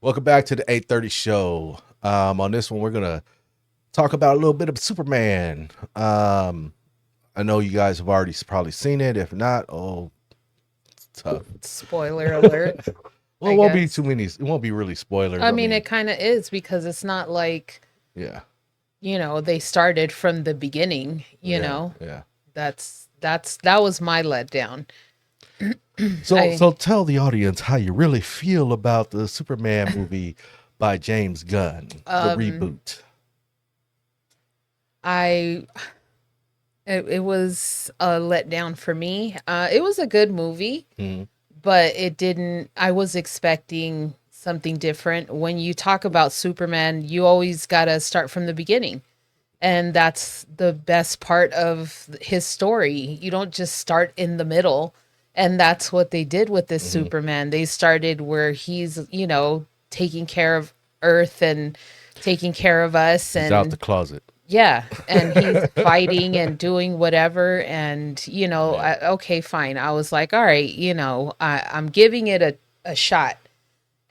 Welcome back to the 8:30 show. On this one, we're gonna talk about a little bit of Superman. I know you guys have already probably seen it. If not, oh, it's tough. Spoiler alert, Well, I it won't be guess. too many. It won't be really spoilers. I I mean, mean, it kind of is because it's not like, yeah, they started from the beginning, yeah, yeah. that was my letdown. So, I so tell the audience how you really feel about the Superman movie by James Gunn, the um reboot. I it was a letdown for me. It was a good movie, Mhm. but it didn't I was expecting something different. When you talk about Superman, you always got to start from the beginning. And that's the best part of his story. You don't just start in the middle. And that's what they did with this Mhm. Superman. They started where he's, taking care of Earth and taking care of us. He's out the And closet. yeah, and he's fighting and doing whatever. And, Yeah. okay, fine. I was like, all right, I'm giving it a shot.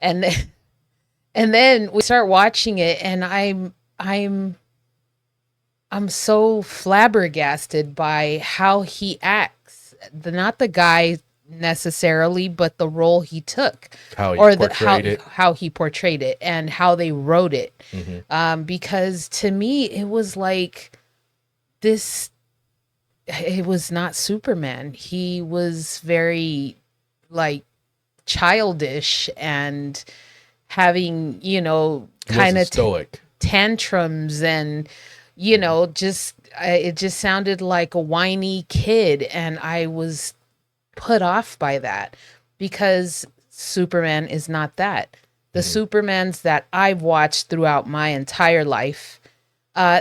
And then, and then we start watching it, and I'm so flabbergasted by how he acts. Not the guy necessarily, but the role he took, How he or the how portrayed it. how he portrayed it and how they wrote it. Hmm. Because to me, it was like this. It was not Superman. He was very like childish and having He kind wasn't of stoic. tantrums and just it just sounded like a whiny kid, and I was put off by that because Superman is not that. The Mhm. Supermans that I've watched throughout my entire life,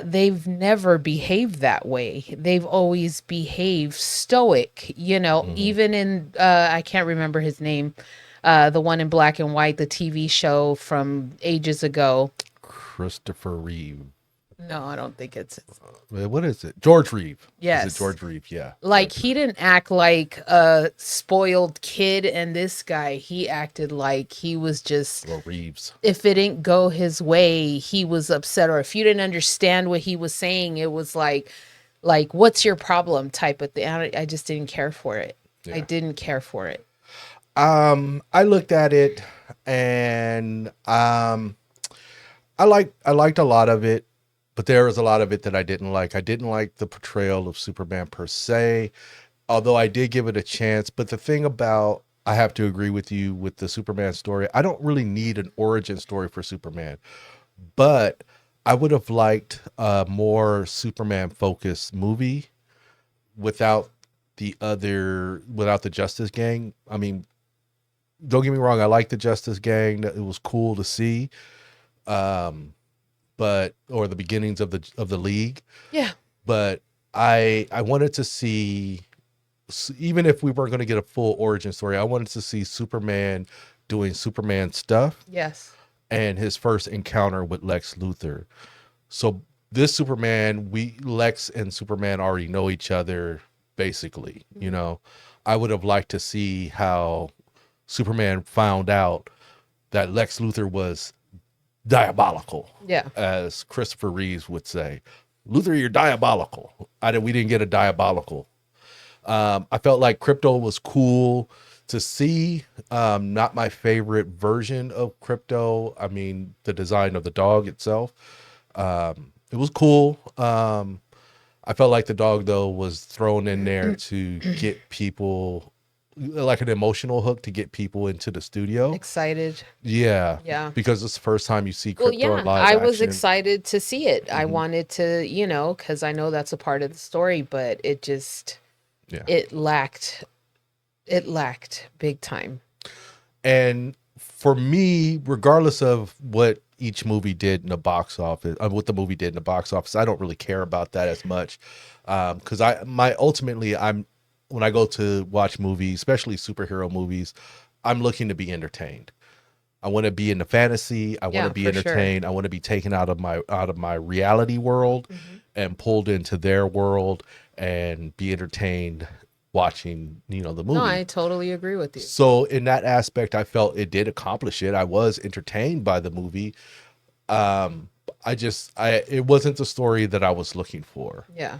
they've never behaved that way. They've always behaved stoic, Mhm. even in I can't remember his name, the one in black and white, the TV show from ages ago. Christopher Reeve. No, I don't think it's What is it? George Reeve. Is it yes. George Reeve? Yeah, Like, George he Reeve. didn't act like a spoiled kid, and this guy, he acted like he was just, Or Reeves. if it didn't go his way, he was upset, or if you didn't understand what he was saying, it was like what's your problem type of thing. I just didn't care for it. I Yeah. didn't care for it. I looked at it and I liked a lot of it, but there was a lot of it that I didn't like. I didn't like the portrayal of Superman per se, although I did give it a chance. But the thing about I have to agree with you with the Superman story. I don't really need an origin story for Superman, but I would have liked a more Superman focused movie without without the Justice Gang. I mean, don't get me wrong, I like the Justice Gang. It was cool to see. Um, but or the beginnings of the league. Yeah. But I wanted to see, even if we weren't going to get a full origin story, I wanted to see Superman doing Superman stuff Yes. and his first encounter with Lex Luthor. So this Superman, we Lex and Superman already know each other basically, you Mhm. know. I would have liked to see how Superman found out that Lex Luthor was diabolical, Yeah. as Christopher Reeves would say. Luthor, you're diabolical. We didn't get a diabolical. I felt like Crypto was cool to see. Not my favorite version of Crypto. I mean, the design of the dog itself. It was cool. I felt like the dog though was thrown in there to get people like an emotional hook to get people into the studio. Excited. Yeah, Yeah. because it's the first time you see Well, Crypto in yeah, live I was action. excited to see it. I Hmm. wanted to, because I know that's a part of the story, but Yeah. it lacked, big time. And for me, regardless of what each movie did in the box office, what the movie did in the box office, I don't really care about that as much. Because ultimately, I'm when I go to watch movies, especially superhero movies, I'm looking to be entertained. I want to be in the fantasy. I want to Yeah, be for sure. entertained. I want to be taken out of my reality world Hmm. and pulled into their world and be entertained watching, the No, movie. I totally agree with you. So in that aspect, I felt it did accomplish it. I was entertained by the movie. Um, I it wasn't the story that I was looking for. Yeah.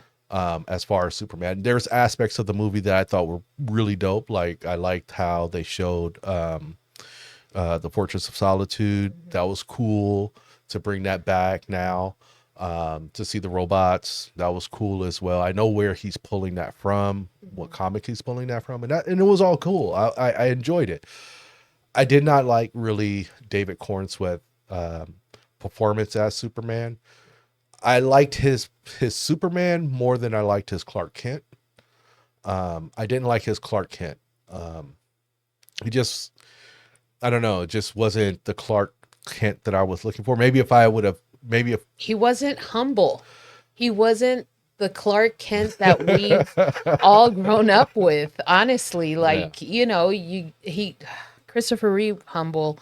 As far as Superman, there's aspects of the movie that I thought were really dope. Like I liked how they showed the Fortress of Solitude. Mhm. That was cool to bring that back now. To see the robots, that was cool as well. I know where he's pulling that from, what Mhm. comic he's pulling that from, and it was all cool. I enjoyed it. I did not like really David Cornsweet um, performance as Superman. I liked his Superman more than I liked his Clark Kent. I didn't like his Clark Kent. Um, he just, I don't know, it just wasn't the Clark Kent that I was looking for. Maybe if I would have, maybe if, He wasn't humble. He wasn't the Clark Kent that we've all grown up with. Honestly, yeah, like, you he Christopher Reeve humble,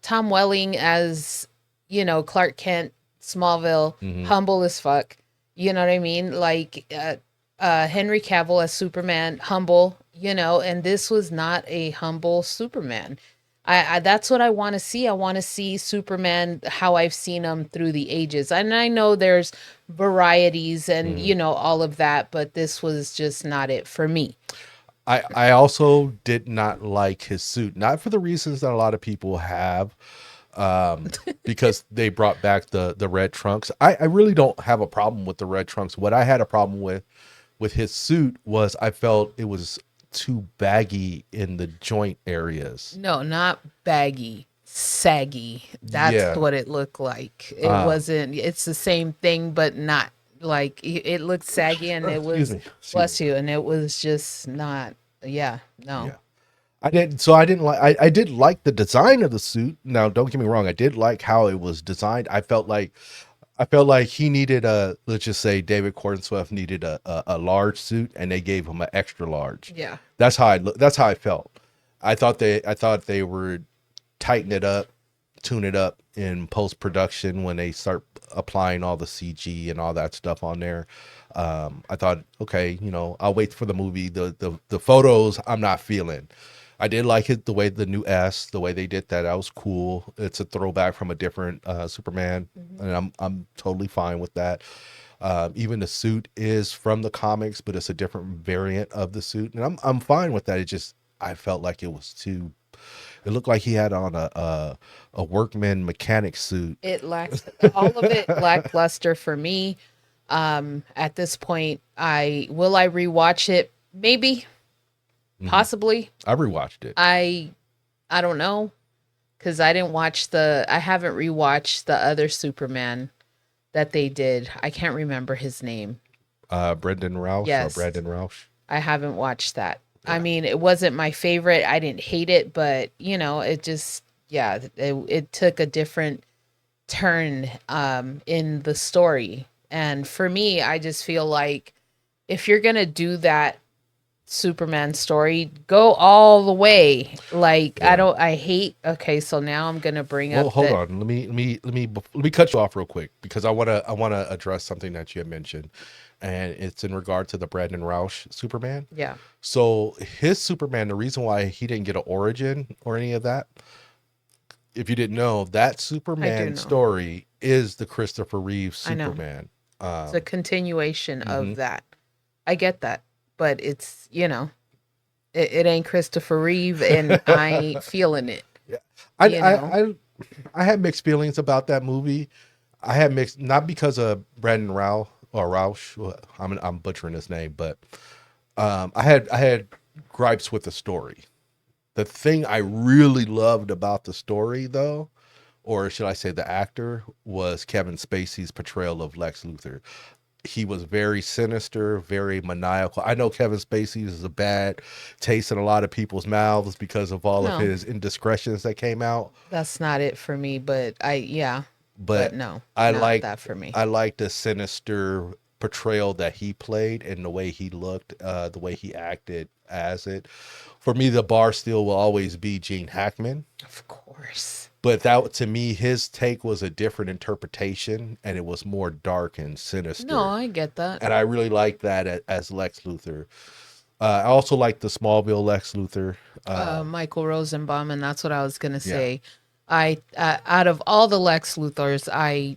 Tom Welling as, Clark Kent, Smallville, hmm humble as fuck. You know what I mean? Like Henry Cavill as Superman, humble, and this was not a humble Superman. I that's what I want to see. I want to see Superman how I've seen him through the ages. And I know there's varieties and hmm all of that, but this was just not it for me. I also did not like his suit, not for the reasons that a lot of people have, because they brought back the red trunks. I really don't have a problem with the red trunks. What I had a problem with his suit was I felt it was too baggy in the joint areas. No, not baggy, saggy. That's Yeah. what it looked like. It Um, wasn't, it's the same thing, but not like it looked saggy and it excuse was, me. Excuse me. bless you, and it was just not, yeah, no. Yeah. I didn't like I did like the design of the suit. Now, don't get me wrong, I did like how it was designed. I felt like he needed let's just say David Cornsweet needed a large suit and they gave him an extra large. Yeah. That's how I felt. I thought they were tighten it up, tune it up in post production when they start applying all the CG and all that stuff on there. I thought, okay, I'll wait for the movie. The photos I'm not feeling. I did like it the way the new S, the way they did that. That was cool. It's a throwback from a different Superman, Mhm. and I'm totally fine with that. Even the suit is from the comics, but it's a different variant of the suit, and I'm fine with that. It just I felt like it was too. It looked like he had on a workman mechanic suit. It lacked all of it lackluster for me. At this point, I rewatch it? Maybe, Mhm. possibly. I rewatched it. I I don't know because I haven't rewatched the other Superman that they did. I can't remember his name. Brendan Roush or Yes, Brandon Roush. I haven't watched that. I Yeah. mean, it wasn't my favorite. I didn't hate it, but it just, yeah, it took a different turn in the story. And for me, I just feel like if you're going to do that Superman story, go all the way. Like Yeah. I hate, okay, so now I'm going to bring Well, up hold that. on. Let me cut you off real quick because I wanna address something that you had mentioned, and it's in regard to the Brandon Roush Superman. Yeah, So his Superman, the reason why he didn't get an origin or any of that, if you didn't know, that I do Superman know. story is the Christopher Reeve I know. Superman. It's a continuation of Mhm. that. I get that. But it's, it ain't Christopher Reeve and I ain't feeling it, Yeah. I, you know. I I I had mixed feelings about that movie. I had mixed not because of Brandon Rao or Roush. Well, I'm butchering his name, but I had gripes with the story. The thing I really loved about the story, though, or should I say the actor, was Kevin Spacey's portrayal of Lex Luthor. He was very sinister, very maniacal. I know Kevin Spacey is a bad taste in a lot of people's mouths because of all of No, his indiscretions that came out, that's not it for me, but yeah, but but no, I not like that for me. I like the sinister portrayal that he played and the way he looked, the way he acted as it. For me, the bar still will always be Gene Hackman, Of course. but that to me, his take was a different interpretation, and it was more dark and No, sinister. I get that. And I really like that as Lex Luthor. I also like the Smallville Lex Luthor. Michael Rosenbaum, and that's what I was gonna Yeah, say. I out of all the Lex Luthors,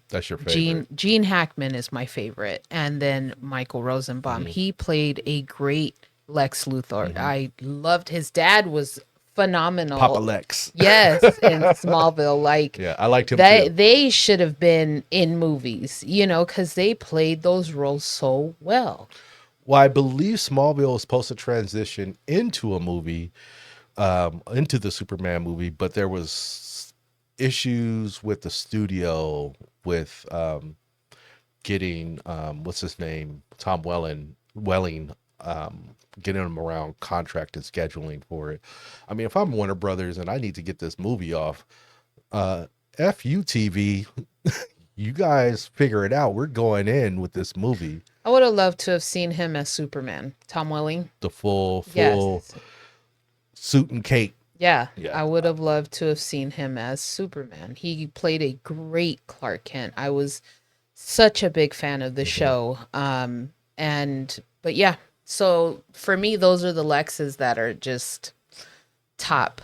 that's your favorite. Gene Hackman is my favorite, and then Michael Rosenbaum. Hmm. He played a great Lex Luthor. Hmm. I loved his dad was Papa phenomenal. Lex. Yes, in Smallville, like Yeah, I liked him too. they should have been in movies, because they played those roles so well. Well, I believe Smallville was supposed to transition into a movie, into the Superman movie, but there was issues with the studio with getting what's his name, Tom Welling, getting him around contract and scheduling for it. I mean, if I'm Warner Brothers and I need to get this movie off, uh, F you TV, you guys figure it out. We're going in with this movie, I would have loved to have seen him as Superman, Tom Welling. the full Yes. suit and cape. Yeah, Yeah. I would have loved to have seen him as Superman. He played a great Clark Kent. I was such a big fan of the Mhm. show. And but yeah, so for me those are the Lexes that are just top.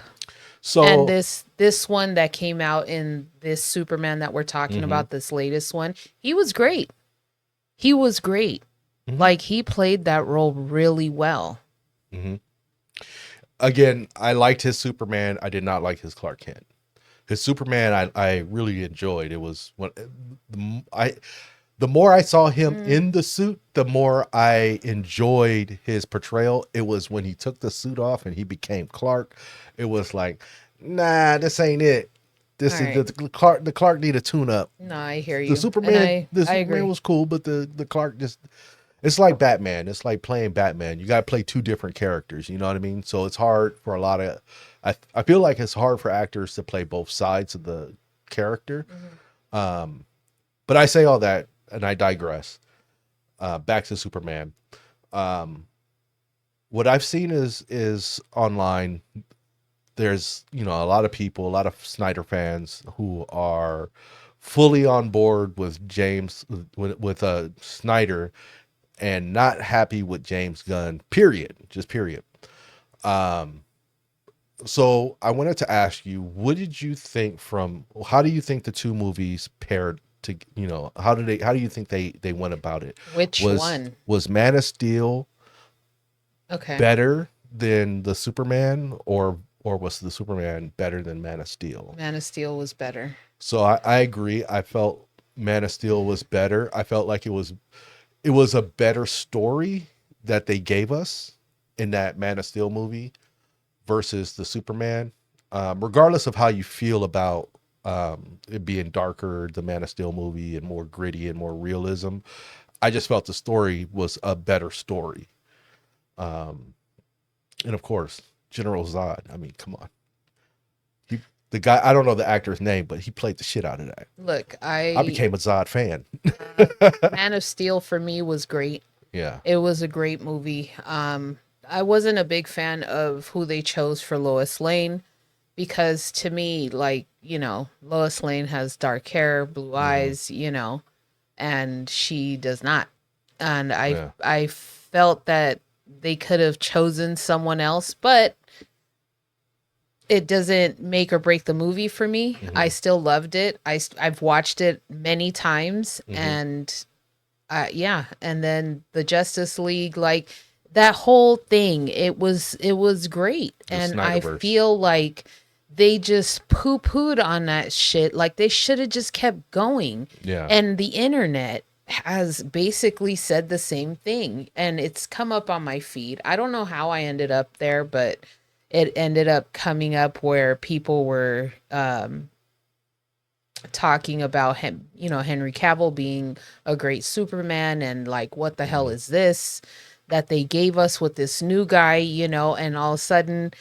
And So, this one that came out in this Superman that we're talking mhm, about, this latest one, he was great. He was great. mhm, Like he played that role really well. mhm. Again, I liked his Superman. I did not like his Clark Kent. His Superman, I really enjoyed. It was when I the more I saw him Mm, in the suit, the more I enjoyed his portrayal. It was when he took the suit off and he became Clark. It was like, nah, this ain't it. all This is right. the Clark. The Clark need a tune up. No, I hear The you. And Superman, the I Superman agree. was cool, but the Clark just it's like Batman. It's like playing Batman. You got to play two different characters. You know what I mean? So it's hard for a lot of. I feel like it's hard for actors to play both sides of the character. Mhm. Um, but I say all that, and I digress. Back to Superman. Um, what I've seen is online. There's a lot of people, a lot of Snyder fans who are fully on board with James with Snyder and not happy with James Gunn. Period. Just period. Um, so I wanted to ask you, what did you think from how do you think the two movies paired to how do you think they went about it? Which one? Was Man of Steel Okay. better than the Superman or was the Superman better than Man of Steel? Man of Steel was better. So I agree. I felt Man of Steel was better. I felt like it was a better story that they gave us in that Man of Steel movie versus the Superman. Regardless of how you feel about it being darker, the Man of Steel movie, and more gritty and more realism, I just felt the story was a better story. Um, and of course, General Zod. I mean, come on, he the guy. I don't know the actor's name, but he played the shit out of that. Look, I became a Zod fan. uh, Man of Steel for me was great. Yeah. It was a great movie. I wasn't a big fan of who they chose for Lois Lane because to me, like, Lois Lane has dark hair, blue Hmm. eyes, and she does not. And Yeah. I felt that they could have chosen someone else, but it doesn't make or break the movie for me. I Hmm. still loved it. I've watched it many times, Hmm. and yeah, and then the Justice League, like that whole thing, it was great, The and I Snyderverse. feel like they just poo-pooed on that shit. Like they should have just kept going, Yeah. and the internet has basically said the same thing, and it's come up on my feed. I don't know how I ended up there, but it ended up coming up where people were talking about him, Henry Cavill being a great Superman, and like, what the hell Hmm. is this that they gave us with this new guy, and all of a sudden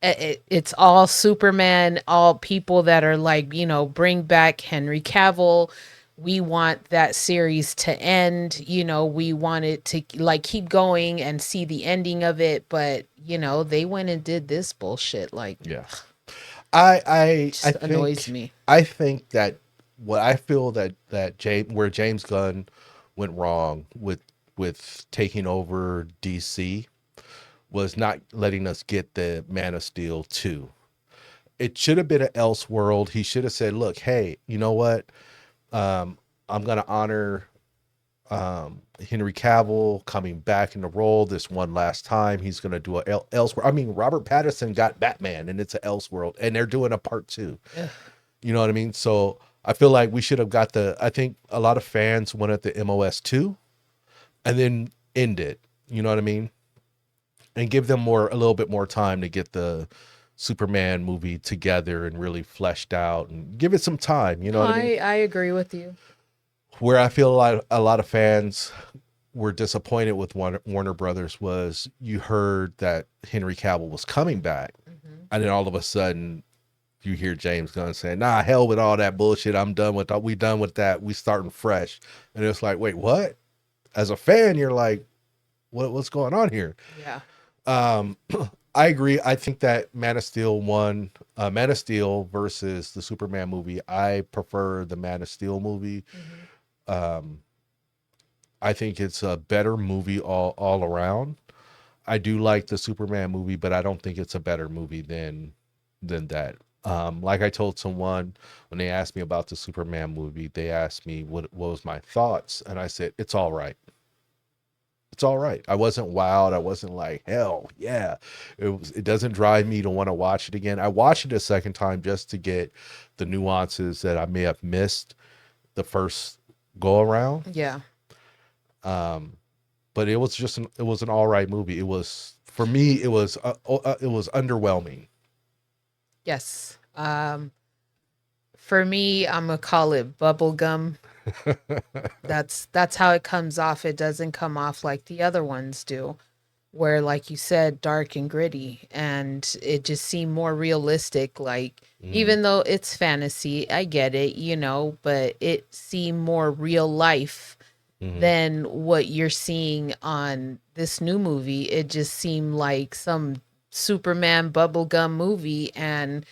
it's all Superman, all people that are like, bring back Henry Cavill. We want that series to end, we want it to like keep going and see the ending of it, but they went and did this bullshit like, Yeah. I Just annoys think me. I think that what I feel that James where James Gunn went wrong with taking over DC was not letting us get the Man of Steel 2. It should have been an Elseworld. He should have said, "Look, hey, you know what? Um, I'm gonna honor Henry Cavill coming back in the role this one last time. He's gonna do a Elseworld. I mean, Robert Pattinson got Batman, and it's an Elseworld, and they're doing a part two. Ugh. You know what I mean? So I feel like we should have got the. I think a lot of fans wanted the MOS two, and then end it. You know what I mean? And give them a little bit more time to get the Superman movie together and really fleshed out, and give it some time. You know No, what I mean? I agree with you. Where I feel a lot of fans were disappointed with Warner Brothers was you heard that Henry Cavill was coming back, Hmm. and then all of a sudden you hear James Gunn saying, "Nah, hell with all that bullshit. I'm done with that. We done with that. We starting fresh." And it's like, wait, what? As a fan, you're like, what's going on here? Yeah. Um, I agree. I think that Man of Steel won. Man of Steel versus the Superman movie. I prefer the Man of Steel movie. Hmm. Um, I think it's a better movie all around. I do like the Superman movie, but I don't think it's a better movie than that. Like I told someone when they asked me about the Superman movie, they asked me what was my thoughts, and I said it's all right. It's all right. I wasn't wowed. I wasn't like hell yeah. It doesn't drive me to want to watch it again. I watched it a second time just to get the nuances that I may have missed the first go around. Yeah. Um, but it was an all right movie. It was for me. It was underwhelming. Yes. For me, I'm gonna call it bubblegum. That's how it comes off. It doesn't come off like the other ones do, where like you said, dark and gritty, and it just seemed more realistic. Like Mm, even though it's fantasy, I get it, you know, but it seemed more real life hmm than what you're seeing on this new movie. It just seemed like some Superman bubblegum movie, and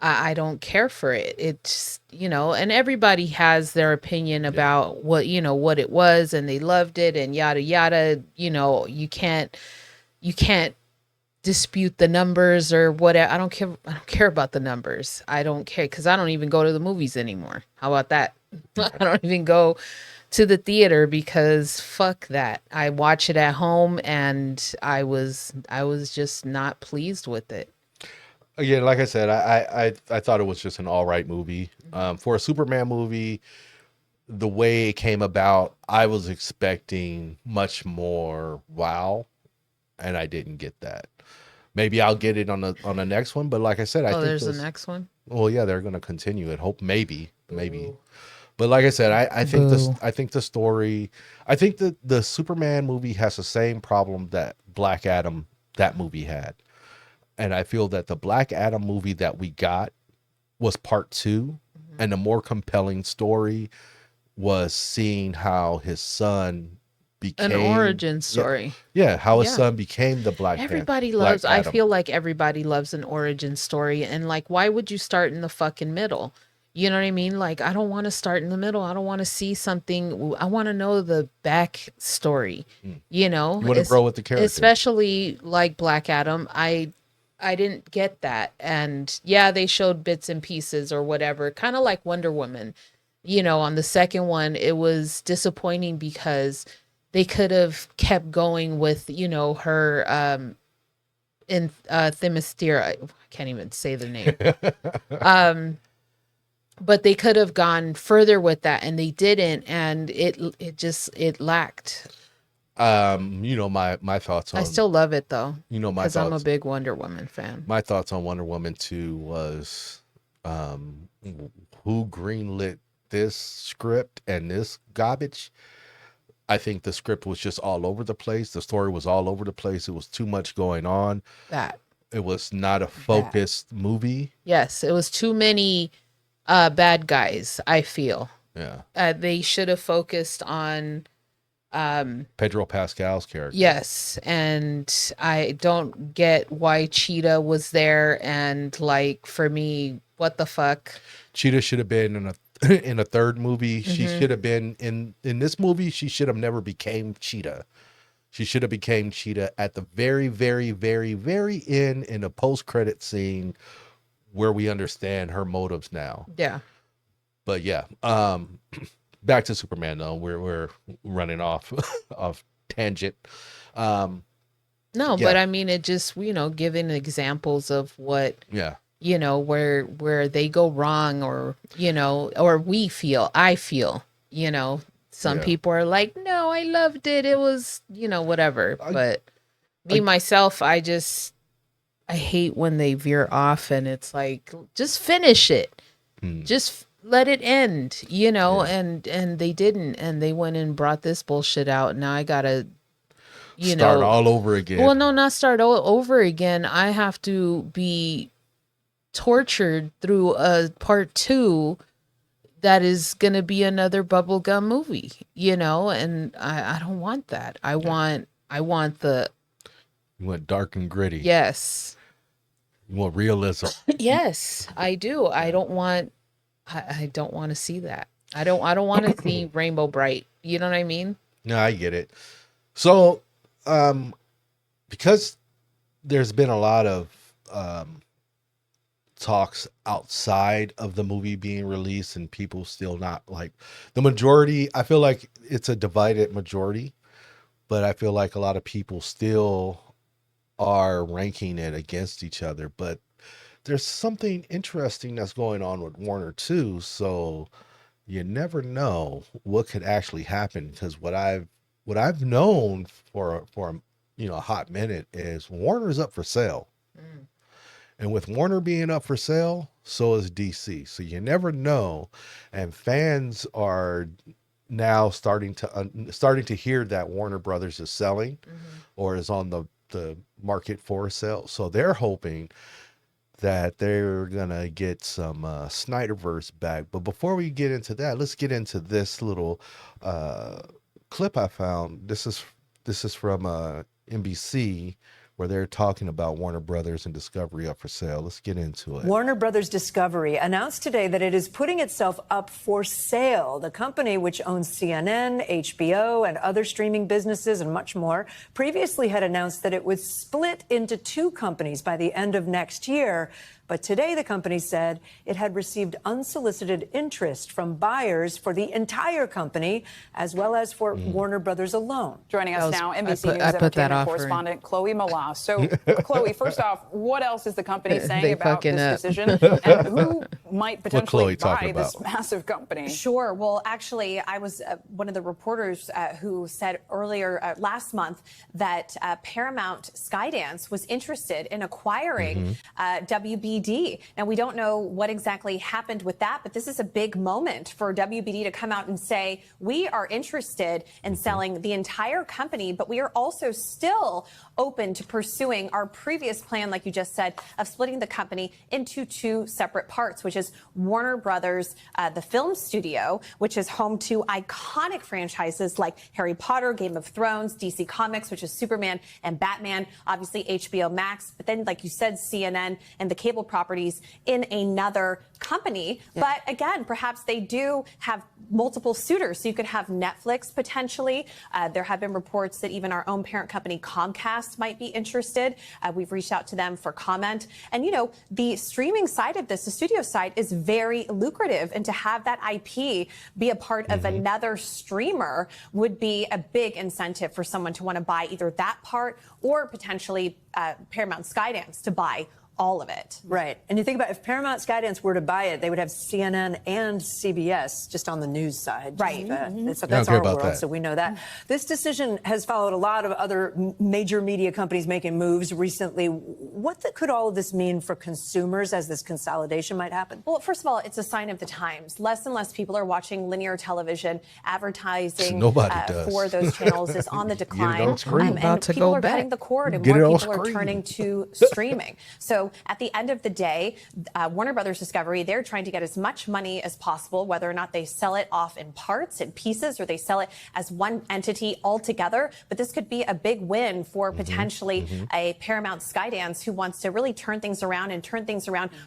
I don't care for it. It's, you know, and everybody has their opinion yeah, about what, you know, what it was, and they loved it and yada yada. You know, you can't dispute the numbers or whatever. I don't care about the numbers. I don't care because I don't even go to the movies anymore. How about that? I don't even go to the theater because fuck that. I watch it at home, and I was just not pleased with it. again, like I said, I thought it was just an all right movie. For a Superman movie, the way it came about, I was expecting much more wow, and I didn't get that. Maybe I'll get it on the next one, but like I said, I Oh, think there's the this. next one. Well, yeah, they're gonna continue it. Hope maybe. Boo. But like I said, Boo. I think the story, I think the Superman movie has the same problem that Black Adam that movie had, and I feel that the Black Adam movie that we got was part two, Mhm. and the more compelling story was seeing how his son An became, origin yeah, story. yeah, how his Yeah. son became the Everybody Black loves, I Adam. feel like everybody loves an origin story. And like, why would you start in the fucking middle? You know what I mean? Like, I don't want to start in the middle. I don't want to see something. I want to know the back story, Mm. you know, You want to grow with the character. especially like Black Adam. I didn't get that. And yeah, they showed bits and pieces or whatever, kind of like Wonder Woman. You know, on the second one, it was disappointing because they could have kept going with, you know, her in Themyscira. I can't even say the name. Um but they could have gone further with that, and they didn't, and it lacked. You know my thoughts I on still love it though, you know cuz I'm a big Wonder Woman fan. my thoughts on Wonder Woman 2 was who greenlit this script and this garbage. I think the script was just all over the place. The story was all over the place. It was too much going on. That It was not a that. focused movie. Yes, it was too many bad guys, I feel. Yeah. They should have focused on, Pedro Pascal's character. Yes, and I don't get why Cheetah was there, and like for me, what the fuck? Cheetah should have been in a in a third movie. She Mm-hmm. should have been in this movie. She should have never became Cheetah. She should have became Cheetah at the very, very, very, very end in a post credit scene where we understand her motives now. Yeah. But yeah, back to Superman though. We're running off off tangent. Um, No, yeah, but I mean, it just, giving examples of what, yeah, where they go wrong, or, or I feel, some yeah. people are like, no, I loved it. It was, whatever. I, But me, I, myself, I hate when they veer off and it's like, just finish it. hmm, Just let it end, yeah. and they didn't, and they went and brought this bullshit out. Now I gotta, Start all over again. well, no, not start over again. I have to be tortured through a part two that is gonna be another bubblegum movie, and I don't want that. I want the You want dark and gritty. yes. You want realism. Yes, I do. I don't want to see that. I don't want to see Rainbow Bright. You know what I mean? No, I get it. So, because there's been a lot of talks outside of the movie being released and people still not like the majority, I feel like it's a divided majority, but I feel like a lot of people still are ranking it against each other. But there's something interesting that's going on with Warner too. So you never know what could actually happen, because what I've known for a hot minute is Warner's up for sale. Mm. And with Warner being up for sale, so is DC. So you never know, and fans are now starting to hear that Warner Brothers is selling Mhm. or is on the market for sale. So they're hoping that they're gonna get some Snyderverse back. But before we get into that, let's get into this little clip I found. This is from NBC, where they're talking about Warner Brothers and Discovery up for sale. Let's get into it. Warner Brothers Discovery announced today that it is putting itself up for sale. The company, which owns CNN, HBO, and other streaming businesses and much more, previously had announced that it would split into two companies by the end of next year. But today, the company said it had received unsolicited interest from buyers for the entire company, as well as for Warner Brothers alone. Joining us now, NBC News I put that entertainment offering. correspondent Chloe Malas. So, Chloe, first off, what else is the company saying They about fucking this up. decision? And who might potentially Chloe talking buy this about? massive company? Sure. Well, actually, I was one of the reporters who said earlier last month that Paramount Skydance was interested in acquiring WBD. Now, we don't know what exactly happened with that, but this is a big moment for WBD to come out and say, we are interested in selling the entire company, but we are also still open to pursuing our previous plan, like you just said, of splitting the company into two separate parts, which is Warner Brothers, the film studio, which is home to iconic franchises like Harry Potter, Game of Thrones, DC Comics, which is Superman and Batman, obviously HBO Max, but then, like you said, CNN and the cable properties in another company. Yeah. But again, perhaps they do have multiple suitors. So you could have Netflix potentially. There have been reports that even our own parent company, Comcast, might be interested. We've reached out to them for comment. And, the streaming side of this, the studio side, is very lucrative. And to have that IP be a part of another streamer would be a big incentive for someone to want to buy either that part or potentially Paramount Skydance to buy all of it. Right. And you think about if Paramount Skydance were to buy it, they would have CNN and CBS just on the news side. Right. That's I don't care our about world, that. so we know that. This decision has followed a lot of other major media companies making moves recently. What could all of this mean for consumers as this consolidation might happen? Well, first of all, it's a sign of the times. Less and less people are watching linear television. Advertising Nobody does. for those channels is on the Get it decline. on screen. About And to people go are back. cutting the cord, and Get it more on people are screen. turning to streaming. So So at the end of the day, Warner Brothers Discovery, they're trying to get as much money as possible, whether or not they sell it off in parts, in pieces, or they sell it as one entity altogether. But this could be a big win for potentially a Paramount Skydance who wants to really turn things around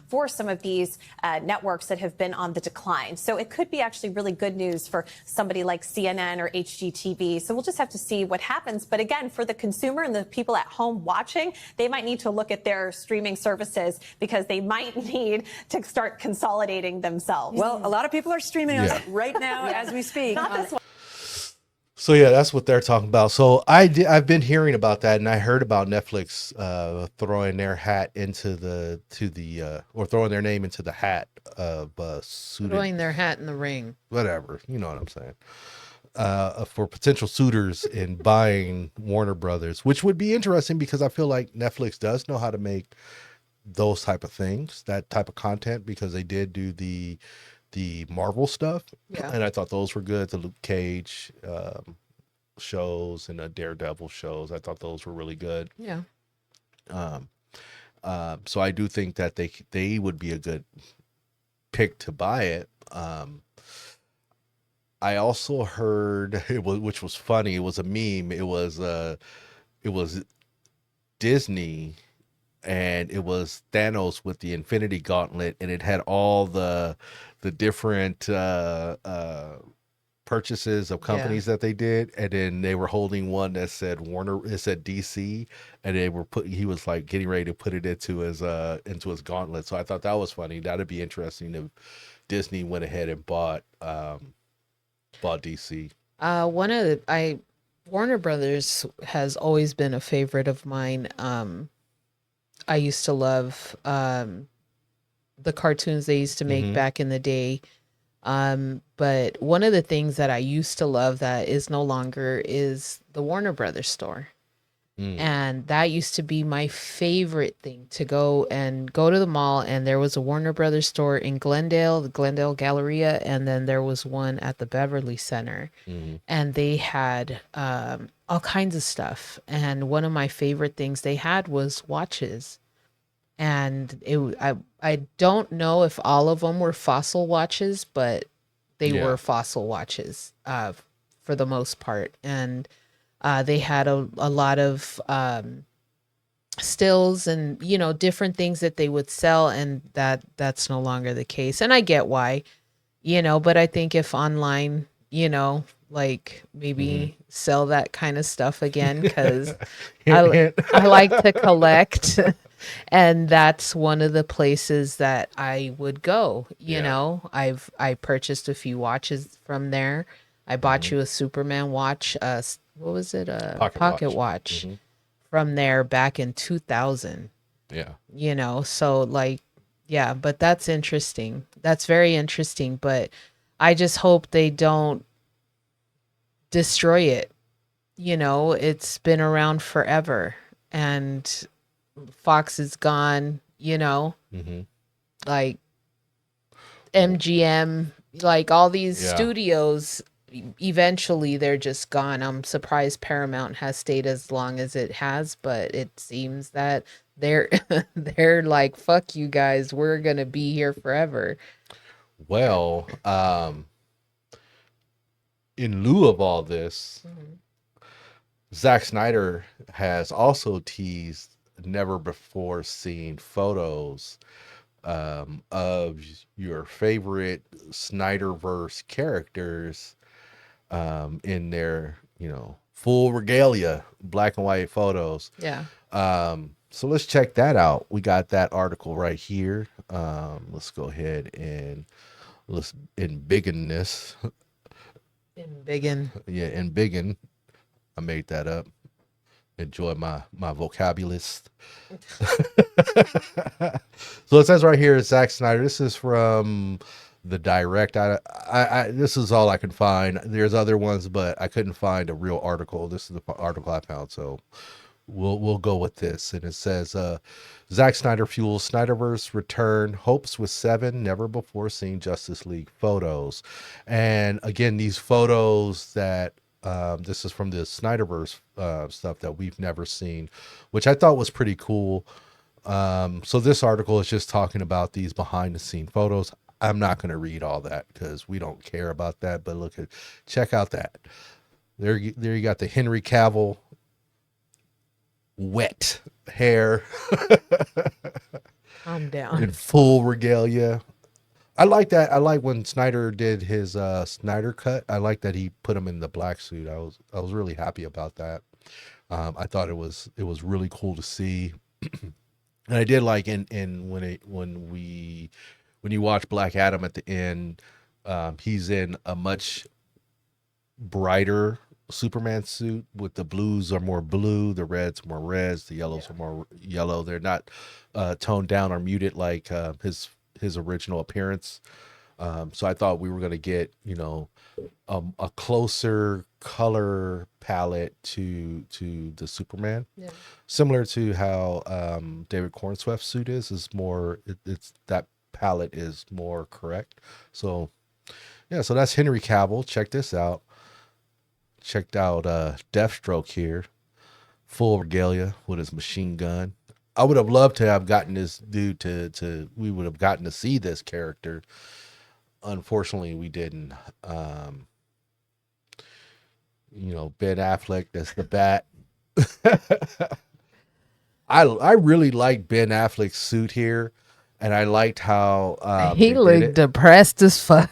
for some of these networks that have been on the decline. So it could be actually really good news for somebody like CNN or HGTV. So we'll just have to see what happens. But again, for the consumer and the people at home watching, they might need to look at their streaming services because they might need to start consolidating themselves. Well, a lot of people are streaming us right now as we speak. Not this one. So yeah, that's what they're talking about. So I've been hearing about that, and I heard about Netflix throwing their hat into or throwing their name into the hat of Throwing their hat in the ring. whatever, you know what I'm saying, for potential suitors in buying Warner Brothers, which would be interesting because I feel like Netflix does know how to make those type of things, that type of content, because they did do the Marvel stuff, and I thought those were good. The Luke Cage shows and the Daredevil shows, I thought those were really good. Yeah. So I do think that they would be a good pick to buy it. I also heard which was funny. It was a meme. It was Disney, and it was Thanos with the Infinity Gauntlet, and it had all the different purchases of companies that they did, and then they were holding one that said Warner, it said DC, and he was like getting ready to put it into his gauntlet. So I thought that was funny. That'd be interesting if Disney went ahead and bought DC. Warner Brothers has always been a favorite of mine. I used to love the cartoons they used to make back in the day. But one of the things that I used to love that is no longer is the Warner Brothers store. And that used to be my favorite thing, to go to the mall, and there was a Warner Brothers store in Glendale, the Glendale Galleria, and then there was one at the Beverly Center. And they had all kinds of stuff. And one of my favorite things they had was watches. And I don't know if all of them were Fossil watches, but they were Fossil watches for the most part. And they had a lot of stills and, different things that they would sell, and that's no longer the case. And I get why, but I think if online, like maybe sell that kind of stuff again, because I like to collect. And that's one of the places that I would go. I purchased a few watches from there. I bought you a Superman watch. What was it? A pocket watch from there back in 2000. Yeah. So but that's interesting. That's very interesting. But I just hope they don't destroy it. It's been around forever, and Fox is gone, like MGM, like all these studios, eventually they're just gone. I'm surprised Paramount has stayed as long as it has, but it seems that they're like, fuck you guys, we're gonna be here forever. Well, in lieu of all this, Zack Snyder has also teased never before seen photos of your favorite Snyderverse characters in their full regalia, black and white photos. So let's check that out. We got that article right here. Let's go ahead and let's embiggen this. Embiggen. I made that up. Enjoy my vocabulist. So it says right here, Zack Snyder. This is from the Direct. I this is all I can find. There's other ones, but I couldn't find a real article. This is the article I found, so we'll go with this. And it says, Zack Snyder fuels Snyderverse return, hopes with 7 never before seen Justice League photos. And again, these photos that this is from the Snyderverse stuff that we've never seen, which I thought was pretty cool. So this article is just talking about these behind the scene photos. I'm not going to read all that because we don't care about that. But check out that. There you got the Henry Cavill wet hair Calm down. in full regalia. I like that. I like when Snyder did his Snyder cut. I like that he put him in the black suit. I was really happy about that. I thought it was really cool to see. And I did like when you watch Black Adam at the end, he's in a much brighter Superman suit with the blues are more blue, the reds more reds, the yellows are more yellow. They're not toned down or muted like his original appearance. So I thought we were going to get, a closer color palette to the Superman, similar to how David Cornsweft's suit is more. It's that palette is more correct. So yeah, so that's Henry Cavill. Check this out. Checked out Deathstroke here, full regalia with his machine gun. I would have loved to have gotten this dude to we would have gotten to see this character. Unfortunately, we didn't. Ben Affleck, that's the Bat. I really liked Ben Affleck's suit here, and I liked how He looked depressed as fuck.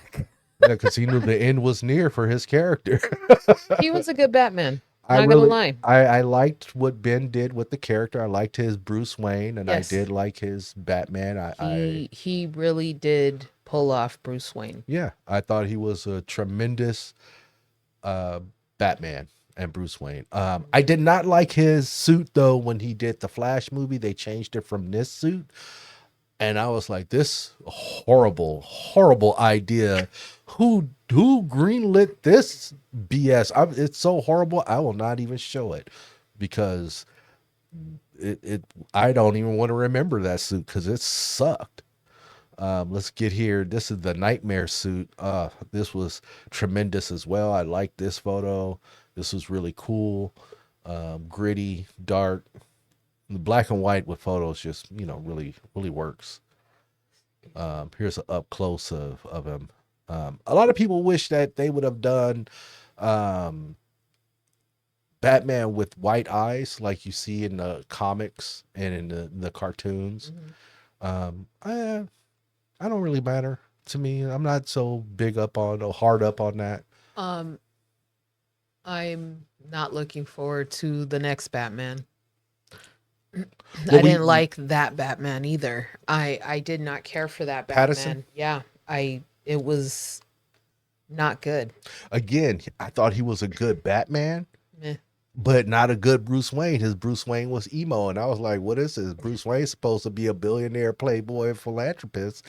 Yeah, because he knew the end was near for his character. He was a good Batman. Not gonna lie. I liked what Ben did with the character. I liked his Bruce Wayne, and Yes. I did like his Batman. He really did pull off Bruce Wayne. Yeah, I thought he was a tremendous Batman and Bruce Wayne. I did not like his suit though when he did the Flash movie. They changed it from this suit, and I was like, this horrible, horrible idea. Who greenlit this BS? It's so horrible. I will not even show it because I don't even want to remember that suit because it sucked. Let's get here. This is the Nightmare suit. This was tremendous as well. I like this photo. This was really cool. Gritty, dark. The black and white with photos just, really, really works. Here's an up close of him. A lot of people wish that they would have done Batman with white eyes like you see in the comics and in the cartoons. I don't really matter to me. I'm not so hard up on that. I'm not looking forward to the next Batman. Well, I didn't like that Batman either. I did not care for that Batman. Pattinson? Yeah, it was not good. Again, I thought he was a good Batman, Meh. but not a good Bruce Wayne. His Bruce Wayne was emo, and I was like, what is this? Bruce Wayne's supposed to be a billionaire playboy philanthropist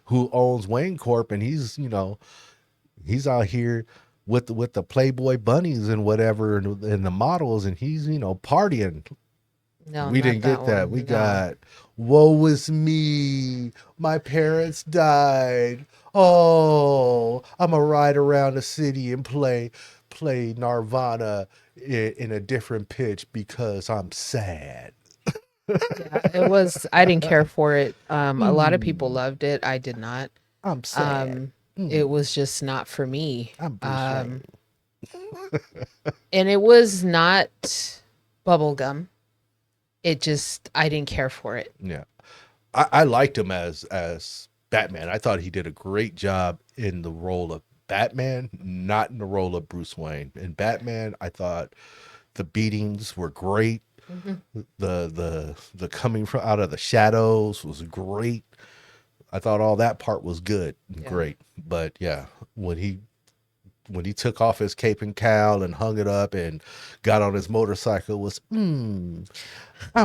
who owns Wayne Corp, and he's out here with the Playboy bunnies and whatever and the models, and he's partying. No, We not didn't get that. one. We No. got, woe is me. My parents died. Oh, I'm gonna ride around the city and play Nirvana in a different pitch because I'm sad. Yeah, it was. I didn't care for it. A lot of people loved it. I did not. I'm sad. It was just not for me. I'm Bruce Wayne. And it was not bubblegum. I didn't care for it. Yeah. I liked him as Batman. I thought he did a great job in the role of Batman, not in the role of Bruce Wayne. In Batman, I thought the beatings were great. The coming from out of the shadows was great. I thought all that part was good and great. But yeah, when he took off his cape and cowl and hung it up and got on his motorcycle was, I'm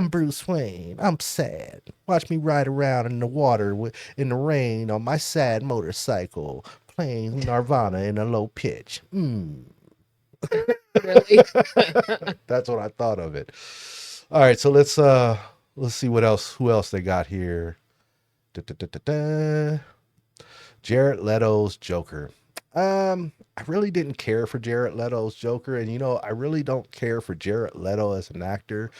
Bruce Wayne. I'm sad. Watch me ride around in the water in the rain on my sad motorcycle, playing Nirvana in a low pitch. Really? That's what I thought of it. All right, so let's see who else they got here. Jared Leto's Joker. I really didn't care for Jared Leto's Joker, and I really don't care for Jared Leto as an actor.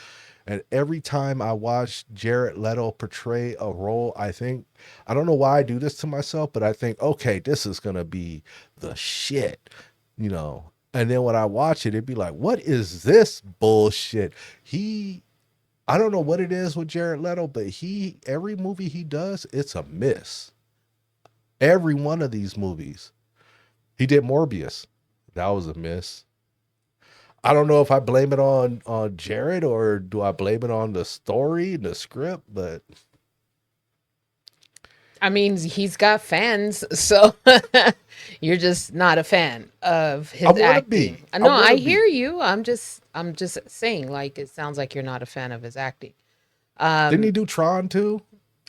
And every time I watch Jared Leto portray a role, I don't know why I do this to myself, but I think, okay, this is gonna be the shit, you know. And then when I watch it, it'd be like, what is this bullshit? I don't know what it is with Jared Leto, but every movie he does, it's a miss. Every one of these movies. He did Morbius. That was a miss. I don't know if I blame it on Jared or do I blame it on the story, the script, but I mean, he's got fans, so you're just not a fan of his I want to acting. be. No, wanna I be. hear you. I'm just saying, like, it sounds like you're not a fan of his acting. Didn't he do Tron too?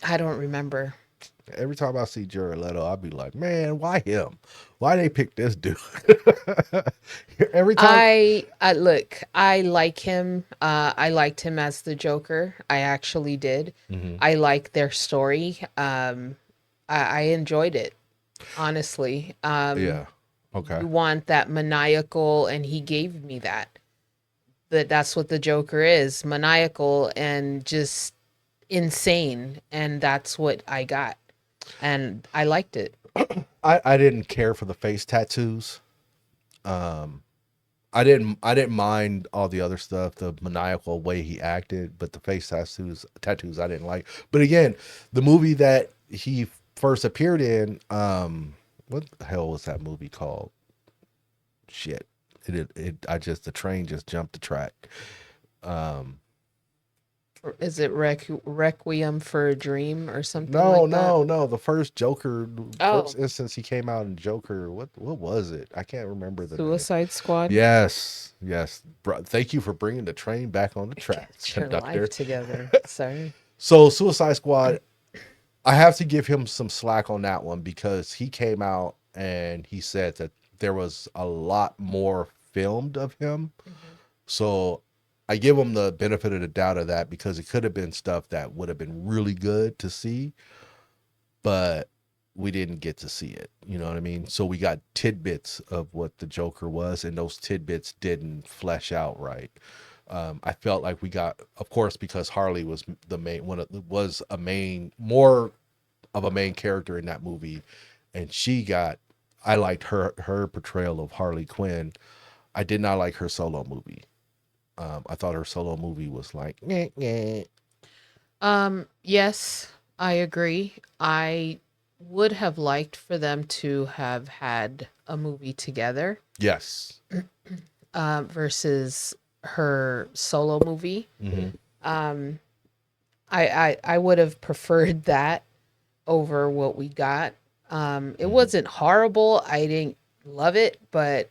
I don't remember. Every time I see Jared Leto, I'll be like, man, why him? Why they pick this dude? Every time. I look, I like him. I liked him as the Joker. I actually did. Mhm. I like their story. I enjoyed it, honestly. Yeah. Okay. You want that maniacal, and he gave me that. That's what the Joker is, maniacal and just insane, and that's what I got, and I liked it. I didn't care for the face tattoos. I didn't mind all the other stuff, the maniacal way he acted, but the face tattoos I didn't like. But again, the movie that he first appeared in, what the hell was that movie called? Shit. The train just jumped the track. Is it Requiem for a Dream or something No, like that? no. The first Joker, Oh, first instance he came out in Joker. What was it? I can't remember the name. Suicide Squad. Yes, yes. Thank you for bringing the train back on the tracks, Get your conductor. life together. Sorry. So Suicide Squad, I have to give him some slack on that one because he came out and he said that there was a lot more filmed of him. So I give him the benefit of the doubt of that because it could have been stuff that would have been really good to see, but we didn't get to see it. You know what I mean? So we got tidbits of what the Joker was, and those tidbits didn't flesh out right. I felt like we got, of course, because Harley was the main one, was a main, more of a main character in that movie, and I liked her portrayal of Harley Quinn. I did not like her solo movie. I thought her solo movie was like, "Nyeh, nyeh." Yes, I agree. I would have liked for them to have had a movie together, Yes. versus her solo movie. Hmm. I would have preferred that over what we got. It wasn't horrible. I didn't love it, but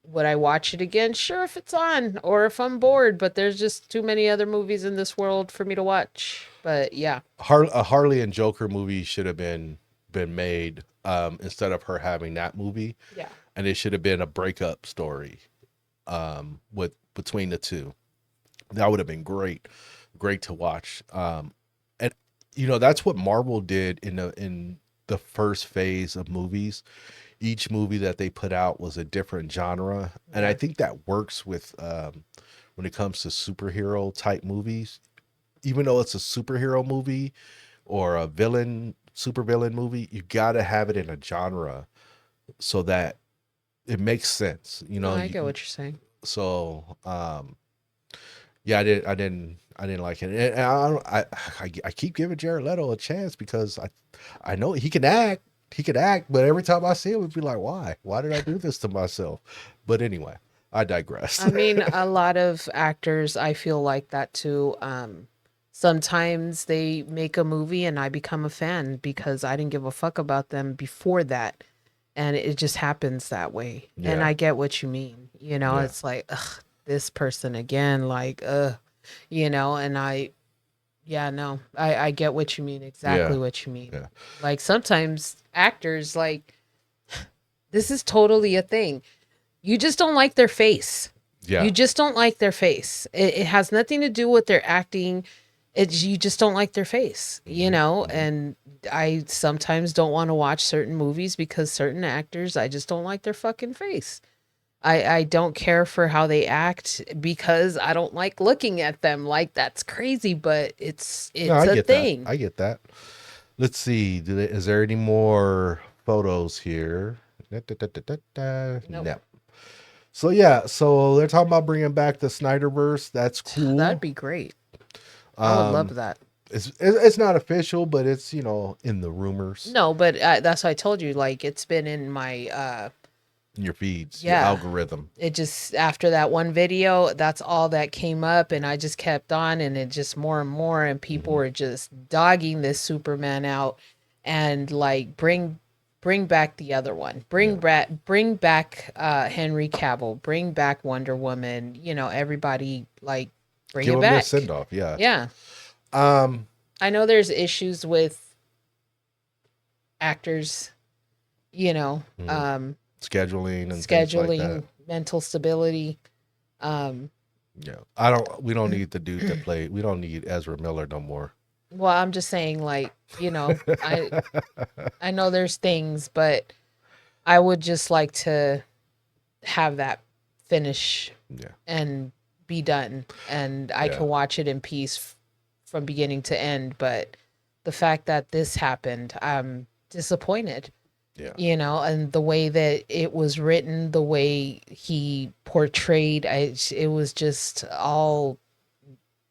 would I watch it again? Sure, if it's on or if I'm bored, but there's just too many other movies in this world for me to watch. But yeah. A Harley and Joker movie should have been made instead of her having that movie, Yeah. and it should have been a breakup story with between the two. That would have been great to watch. And that's what Marvel did in the first phase of movies. Each movie that they put out was a different genre, and I think that works with when it comes to superhero type movies. Even though it's a superhero movie or a supervillain movie, you got to have it in a genre so that it makes sense. No, I get what you're saying. So, yeah, I didn't like it. And I keep giving Jared Leto a chance because I know he can act. He could act, but every time I see him, it'd be like, why? Why did I do this to myself? But anyway, I digress. I mean, a lot of actors, I feel like that too. Sometimes they make a movie and I become a fan because I didn't give a fuck about them before that. And it just happens that way. And Yeah. I get what you mean. Yeah. It's like, ugh, this person again, like, and yeah, no, I get what you mean. Exactly Yeah. what you mean. Yeah. Like sometimes actors, like, this is totally a thing. You just don't like their face. Yeah. You just don't like their face. It has nothing to do with their acting. you just don't like their face, you know? And I sometimes don't want to watch certain movies because certain actors, I just don't like their fucking face. I don't care for how they act because I don't like looking at them. Like, that's crazy, but No, it's I a get thing. that. I get that. Let's see. Is there any more photos here? Nope. No. So yeah, so they're talking about bringing back the Snyderverse. That's That'd cool. be great. I would love that. It's not official, but it's in the rumors, No, but that's what I told you. Like, it's been in my in your feeds, your yeah. algorithm. It just, after that one video, that's all that came up, and I just kept on, and it just more and more, and people were just dogging this Superman out, and like bring back the other one, bring back Henry Cavill, bring back Wonder Woman, everybody, like, bring Give it them their back. send off. Yeah. Yeah, Um. I know there's issues with actors, Scheduling and things like that. scheduling, mental stability. Yeah. We don't need the dude to play. We don't need Ezra Miller no more. Well, I'm just saying, like, I know there's things, but I would just like to have that finish Yeah. and be done, and I Yeah. can watch it in peace from beginning to end. But the fact that this happened, I'm disappointed. Yeah. And the way that it was written, the way he portrayed, it was just all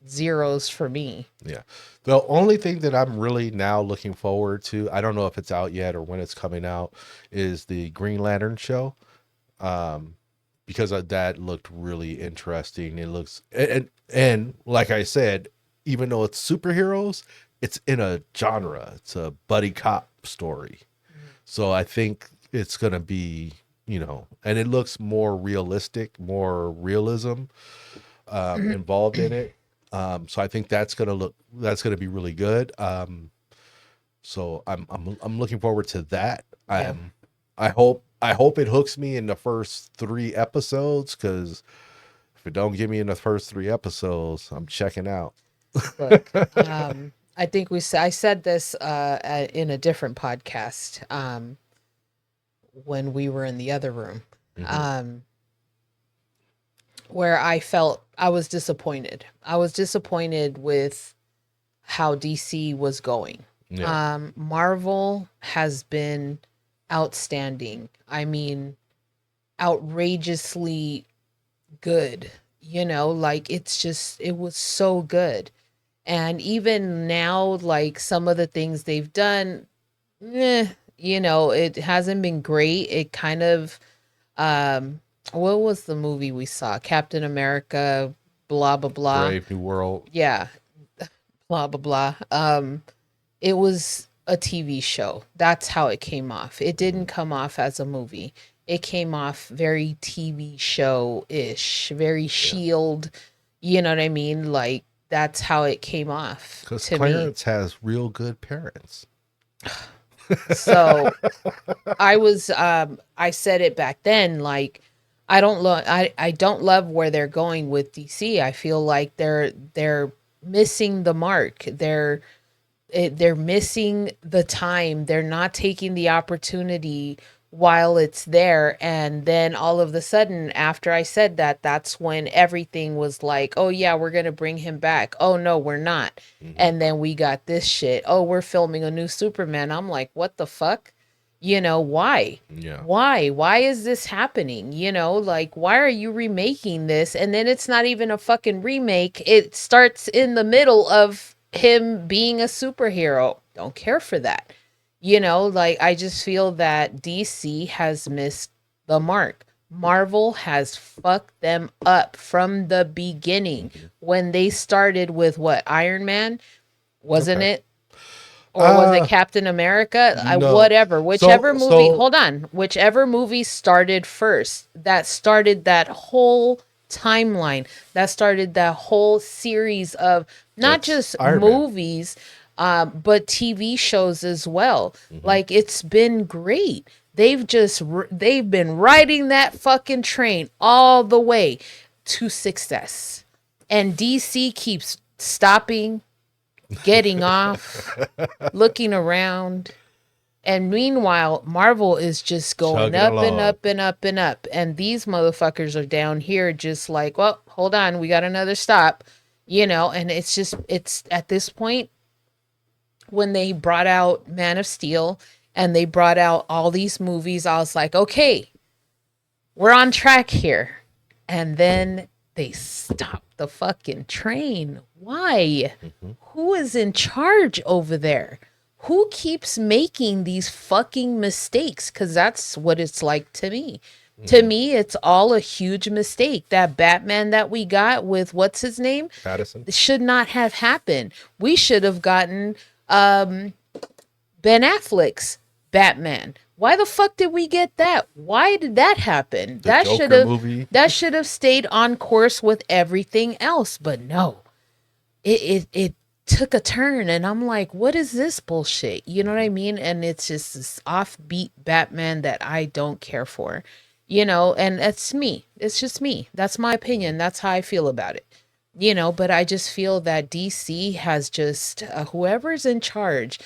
zeros for me. Yeah. The only thing that I'm really now looking forward to, I don't know if it's out yet or when it's coming out, is the Green Lantern show. Because that looked really interesting. It looks, and like I said, even though it's superheroes, it's in a genre. It's a buddy cop story. So I think it's going to be, and it looks more realistic, more realism involved in it. So I think that's going to be really good. So I'm looking forward to that. Yeah. I hope it hooks me in the first 3 episodes, because if it don't get me in the first 3 episodes, I'm checking out. Look, I think I said this in a different podcast when we were in the other room, where I felt I was disappointed. I was disappointed with how DC was going. Yeah. Marvel has been outstanding. I mean, outrageously good. Like, it was so good. And even now, like, some of the things they've done, it hasn't been great. It kind of, what was the movie we saw? Captain America, blah, blah, blah. Brave New World. Yeah, blah, blah, blah. It was a TV show. That's how it came off. It didn't come off as a movie. It came off very TV show-ish, very Shield. You know what I mean? Like, that's how it came off Because to Clarence has real good parents. me. So I said it back then, like, I don't love where they're going with DC. I feel like they're missing the mark. They're missing the time. They're not taking the opportunity while it's there. And then all of a sudden, after I said that, that's when everything was like, oh yeah, we're going to bring him back. Oh no, we're not. And then we got this shit. Oh, we're filming a new Superman. I'm like, what the fuck? Why? Yeah. Why is this happening? Like, why are you remaking this? And then it's not even a fucking remake. It starts in the middle of him being a superhero. Don't care for that. Like, I just feel that DC has missed the mark. Marvel has fucked them up from the beginning when they started with what, Iron Man? Wasn't it? Or was it Captain America? No. Whatever. Whichever movie. So- Hold on. Whichever movie started first. That started that whole timeline. That started that whole series of not That's just Iron Man. movies, but TV shows as well. Like, it's been great. They've been riding that fucking train all the way to success. And DC keeps stopping getting off, looking around. And meanwhile, Marvel is just going Chugging up and along. up and up and up. And these motherfuckers are down here just like, well, hold on, we got another stop, and it's at this point when they brought out Man of Steel and they brought out all these movies, I was like, okay, we're on track here. And then they stopped the fucking train. Why? Who is in charge over there? Who keeps making these fucking mistakes? Because that's what it's like to me. To me, it's all a huge mistake. That Batman that we got with what's his name Addison. should not have happened. We should have gotten Ben Affleck's Batman. Why the fuck did we get that? Why did that happen? That Joker should have movie. that should have stayed on course with everything else. But no, it took a turn, and I'm like, what is this bullshit? You know what I mean? And it's just this offbeat Batman that I don't care for, and it's me. It's just me. That's my opinion. That's how I feel about it. But I just feel that DC has just whoever's in charge.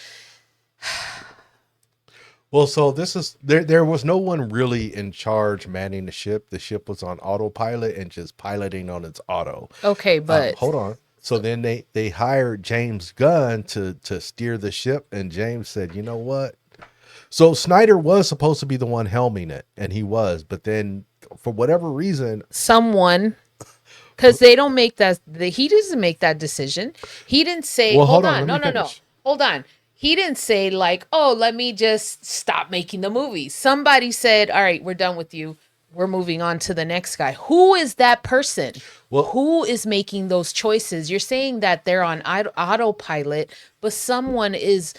Well, so this is there was no one really in charge manning the ship. The ship was on autopilot and just piloting on its auto. Okay, but Hold on. So then they hired James Gunn to steer the ship, and James said, "You know what?" So Snyder was supposed to be the one helming it, and he was, but then for whatever reason, someone, because they don't make that, he doesn't make that decision. He didn't say, Well, hold hold on, on, let me no, finish. hold on. He didn't say like, oh, let me just stop making the movies. Somebody said, all right, we're done with you. We're moving on to the next guy. Who is that person? Well- Who is making those choices? You're saying that they're on autopilot, but someone is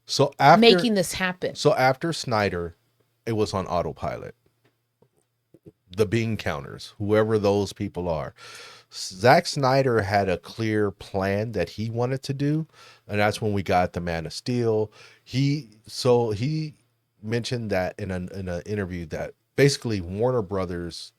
so after making this happen. So after Snyder, it was on autopilot. The bean counters, whoever those people are. Zack Snyder had a clear plan that he wanted to do, and that's when we got the Man of Steel. He mentioned that in an interview that basically Warner Brothers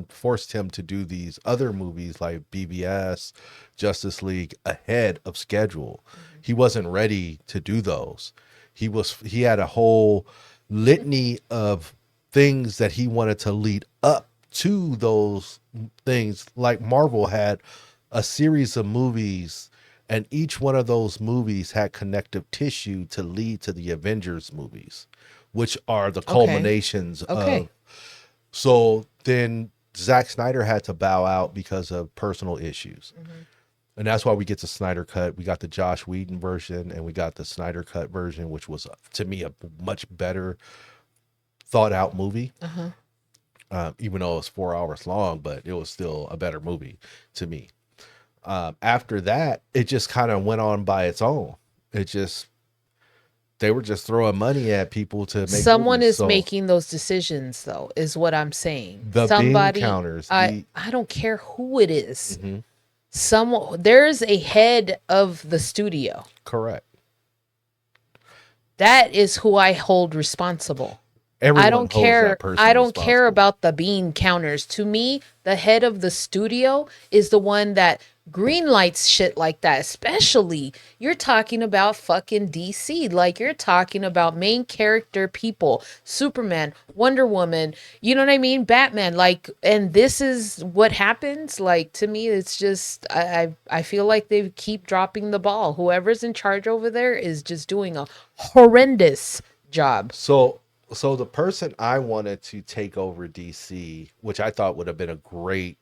forced him to do these other movies like BVS, Justice League ahead of schedule. He wasn't ready to do those. He had a whole litany of things that he wanted to lead up to those things. Like Marvel had a series of movies, and each one of those movies had connective tissue to lead to the Avengers movies, which are the culminations of. So then Zack Snyder had to bow out because of personal issues. And that's why we get the Snyder Cut. We got the Josh Whedon version, and we got the Snyder Cut version, which was, to me, a much better thought out movie. Even though it was 4 hours long, but it was still a better movie to me. After that, it just kind of went on by its own. They were just throwing money at people to make Someone movies. is So making those decisions, though, is what I'm saying. the Somebody, bean counters. I don't care who it is. There's a head of the studio. Correct. That is who I hold responsible. Everyone I don't holds care. that person I don't care responsible. about the bean counters. To me, the head of the studio is the one that green lights shit like that. Especially, you're talking about fucking DC. Like, you're talking about main character people, Superman, Wonder Woman, you know what I mean? Batman. Like, and this is what happens. Like, to me, it's just, I feel like they keep dropping the ball. Whoever's in charge over there is just doing a horrendous job. So the person I wanted to take over DC, which I thought would have been a great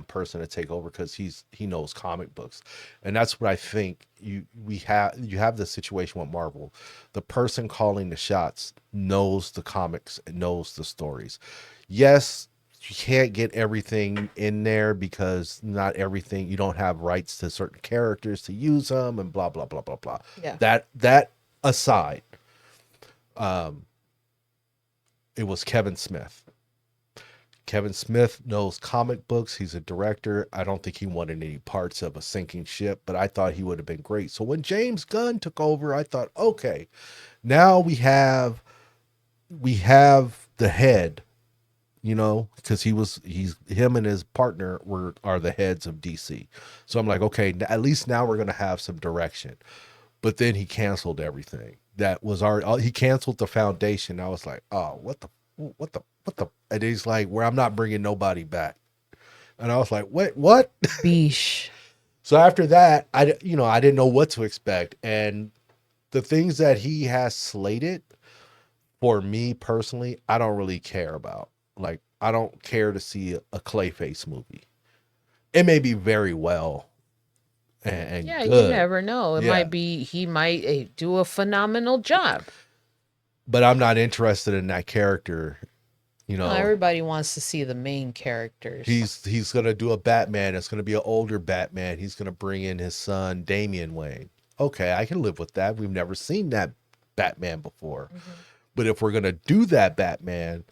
person to take over, because he knows comic books, and that's what I think you have the situation with Marvel. The person calling the shots knows the comics and knows the stories. Yes, you can't get everything in there because not everything, you don't have rights to certain characters to use them, and blah blah blah blah blah. Yeah. That aside, it was Kevin Smith. Kevin Smith knows comic books. He's a director. I don't think he wanted any parts of a sinking ship, but I thought he would have been great. So when James Gunn took over, I thought, okay, now we have the head you know, because him and his partner are the heads of DC. So I'm like, okay, at least now we're gonna have some direction. But then he canceled everything. That was he canceled the foundation. I was like, oh, what the, and he's like, where I'm not bringing nobody back. And I was like, wait, what? Beesh. So after that, I didn't know what to expect. And the things that he has slated, for me personally, I don't really care about. Like, I don't care to see a Clayface movie. It may be very well and Yeah, good. you never know. It Yeah. might be he might do a phenomenal job. But I'm not interested in that character. You know, Everybody wants to see the main characters. he's gonna do a Batman. It's gonna be an older Batman. He's gonna bring in his son Damian Wayne. Okay, I can live with that. We've never seen that Batman before. But if we're gonna do that Batman,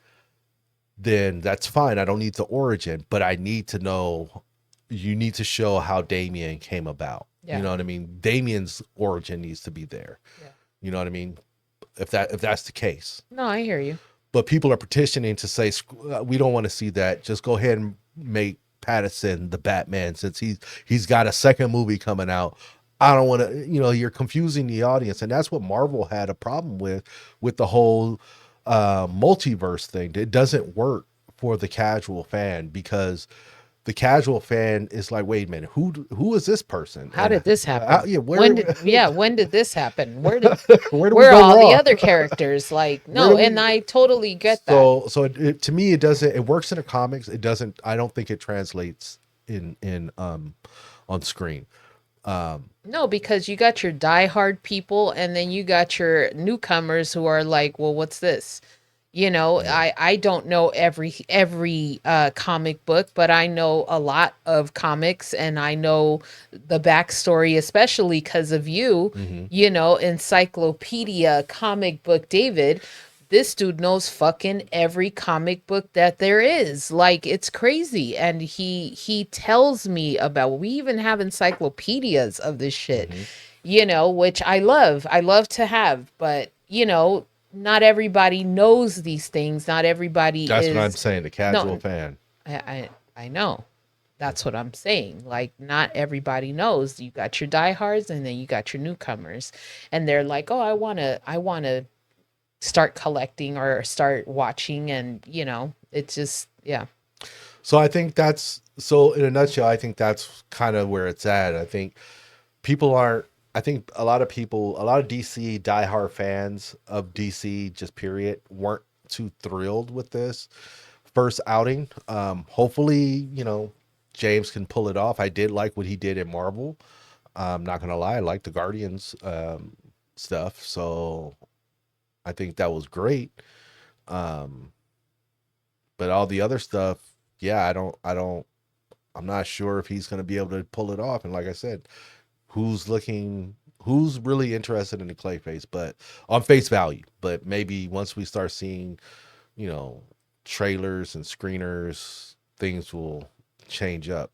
then that's fine. I don't need the origin, but I need to know. You need to show how Damian came about. Yeah. You know what I mean? Damian's origin needs to be there. Yeah. You know what I mean? If that's the case. No, I hear you. But people are petitioning to say we don't want to see that. Just go ahead and make Pattinson the Batman since he's got a second movie coming out. I don't want to, you're confusing the audience, and that's what Marvel had a problem with the whole multiverse thing. It doesn't work for the casual fan because the casual fan is like, wait a minute, who is this person? How did this happen? When did this happen? Where did where where are go all wrong? the other characters? Like, no, and I totally get that. So to me, it doesn't. It works in the comics. It doesn't. I don't think it translates in on screen. No, because you got your diehard people, and then you got your newcomers who are like, well, what's this? I don't know every comic book, but I know a lot of comics, and I know the backstory, especially because of you. Encyclopedia comic book David. This dude knows fucking every comic book that there is. Like, it's crazy. And he tells me about, we even have encyclopedias of this shit, which I love. I love to have, but not everybody knows these things. Not everybody That's what I'm saying. The casual fan. I know. That's what I'm saying. Like, not everybody knows. You got your diehards, and then you got your newcomers, and they're like, oh, I wanna start collecting or start watching, and it's just, yeah. So I think in a nutshell, I think that's kind of where it's at. I think I think a lot of DC diehard fans of DC just period weren't too thrilled with this first outing. Hopefully, James can pull it off. I did like what he did in Marvel. I'm not gonna lie, I like the Guardians stuff. So I think that was great. But all the other stuff, yeah, I'm not sure if he's going to be able to pull it off. And like I said, who's really interested in the Clayface, but on face value. But maybe once we start seeing, trailers and screeners, things will change up.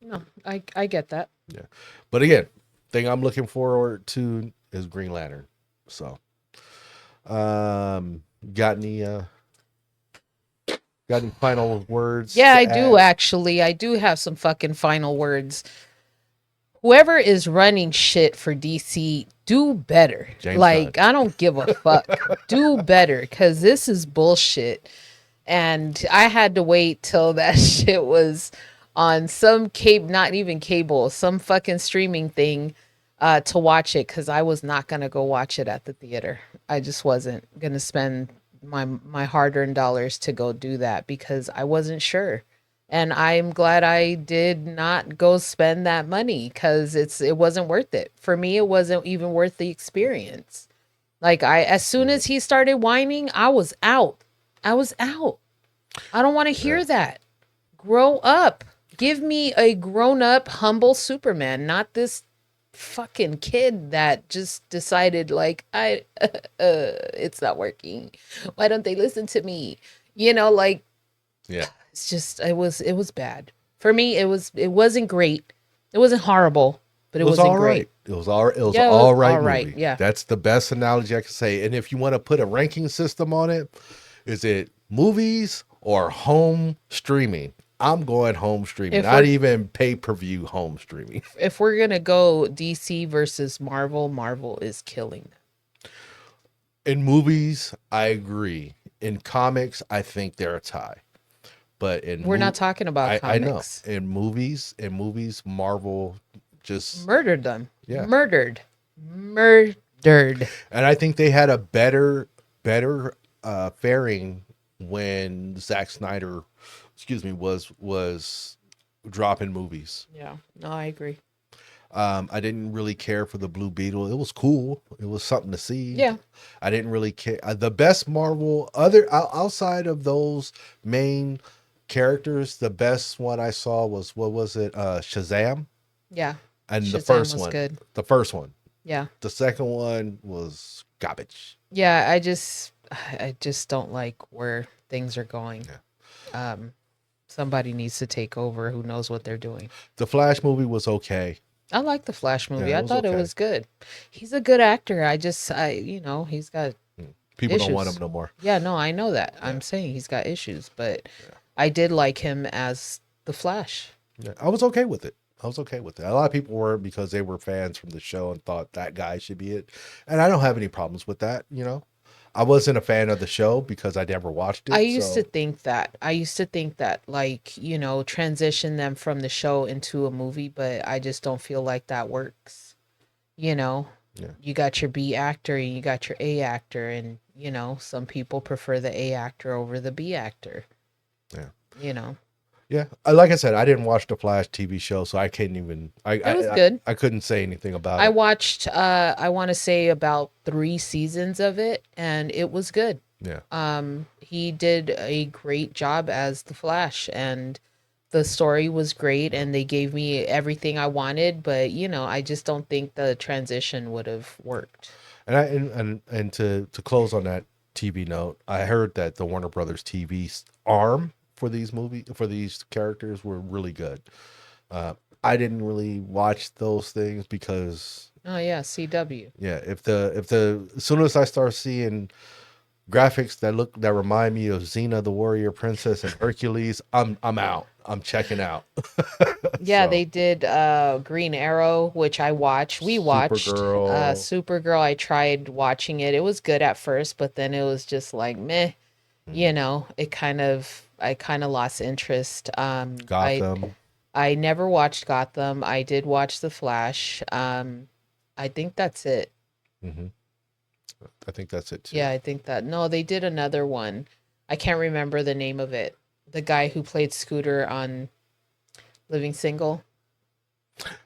No, I get that. Yeah. But again, thing I'm looking forward to is Green Lantern. So, got any final words? Yeah, I do actually. I do have some fucking final words. Whoever is running shit for DC, do better. James Gunn. I don't give a fuck. Do better, because this is bullshit. And I had to wait till that shit was on some not even cable, some fucking streaming thing to watch it, because I was not going to go watch it at the theater. I just wasn't going to spend my hard-earned dollars to go do that, because I wasn't sure. And I'm glad I did not go spend that money, because it wasn't worth it. For me, it wasn't even worth the experience. Like, as soon as he started whining, I was out. I don't want to hear that. Grow up. Give me a grown-up, humble Superman, not this fucking kid that just decided, like, it's not working. Why don't they listen to me? Like, yeah. It's just, it was bad. For me, it wasn't great. It wasn't horrible, but it wasn't all great. right. It was all right. All Movie. right. Yeah. That's the best analogy I can say. And if you want to put a ranking system on it, is it movies or home streaming. I'm going home streaming, If not we're- even pay-per-view home streaming. If we're gonna go DC versus Marvel, Marvel is killing them. In movies, I agree. In comics, I think they're a tie. But in We're not talking about I know. comics. In movies, Marvel just Murdered them. Yeah. Murdered. and I think they had a better faring when Zack Snyder, was dropping movies. Yeah. No, I agree. I didn't really care for the Blue Beetle. It was cool. It was something to see. Yeah. I didn't really care. The best Marvel outside of those main characters, the best one I saw was, what was it? Shazam. Yeah. And the Shazam first was one. good. The first one. Yeah. The second one was garbage. Yeah, I just don't like where things are going. Somebody needs to take over who knows what they're doing. The Flash movie was okay. I like the Flash movie. Yeah, it I was thought it okay. was good. He's a good actor. He's got People don't want issues. him no more. Yeah, no, I know that. I'm saying he's got issues, but I did like him as the Flash. Yeah, I was okay with it. A lot of people weren't because they were fans from the show and thought that guy should be it. And I don't have any problems with that, I wasn't a fan of the show because I never watched it. I used to think that. Like, transition them from the show into a movie, but I just don't feel like that works. Yeah. You got your B actor and you got your A actor, and some people prefer the A actor over the B actor. Yeah. Yeah. Like I said, I didn't watch the Flash TV show, so I couldn't even. It was good. I couldn't say anything about I it. watched. I want to say about 3 seasons of it, and it was good. Yeah. He did a great job as the Flash, and the story was great, and they gave me everything I wanted. But I just don't think the transition would have worked. And to close on that TV note, I heard that the Warner Brothers TV arm for these characters were really good. I didn't really watch those things because Oh yeah, CW. if as soon as I start seeing graphics that remind me of Xena the Warrior Princess and Hercules, I'm out. I'm checking out. Yeah, So, they did Green Arrow, which I watched. We watched Supergirl. Supergirl. I tried watching it. It was good at first, but then it was just like meh. I kind of lost interest. Gotham. I never watched Gotham. I did watch The Flash. I think that's it. I think that's it too. Yeah, I think that. No, they did another one. I can't remember the name of it. The guy who played Scooter on Living Single.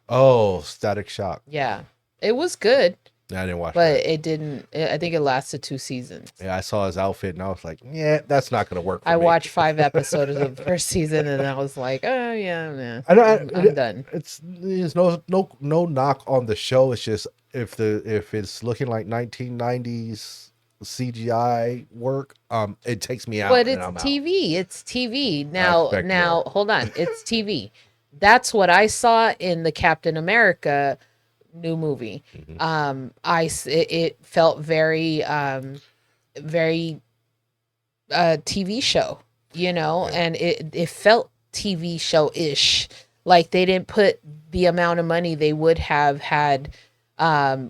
Oh, Static Shock. Yeah, it was good, Yeah, I didn't watch but that. it didn't. I think it lasted 2 seasons. Yeah, I saw his outfit and I was like, yeah, that's not gonna work for I me. watched 5 episodes of the first season, and I was like, oh yeah. I'm done. There's no knock on the show. It's just if it's looking like 1990s CGI work, it takes me out. But and it's I'm out. TV. It's TV. expect Now, more. hold on. It's TV. That's what I saw in the Captain America new movie. It felt very very TV show, and it felt TV show ish. Like they didn't put the amount of money they would have had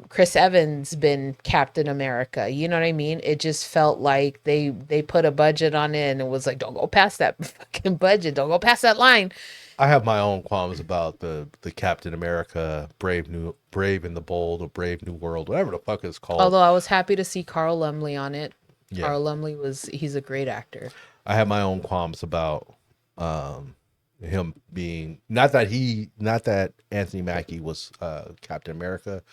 Chris Evans been Captain America. You know what I mean? It just felt like they put a budget on it and it was like, don't go past that fucking budget. Don't go past that line. I have my own qualms about the Captain America Brave and the Bold or Brave New World, whatever the fuck it's called. Although I was happy to see Carl Lumbly on it. Yeah. Carl Lumbly he's a great actor. I have my own qualms about him being not that Anthony Mackie was Captain America.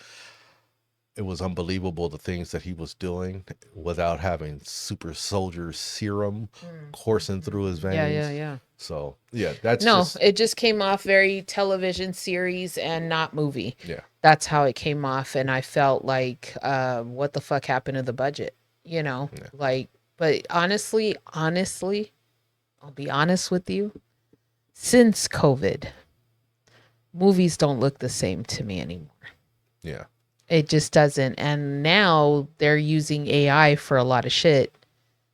It was unbelievable the things that he was doing without having super soldier serum coursing through his veins. Yeah. So yeah, that's No, just, it just came off very television series and not movie. yeah. That's how it came off, and I felt like, what the fuck happened to the budget? Like, but honestly, I'll be honest with you. Since COVID, movies don't look the same to me anymore. Yeah. It just doesn't. And now they're using AI for a lot of shit.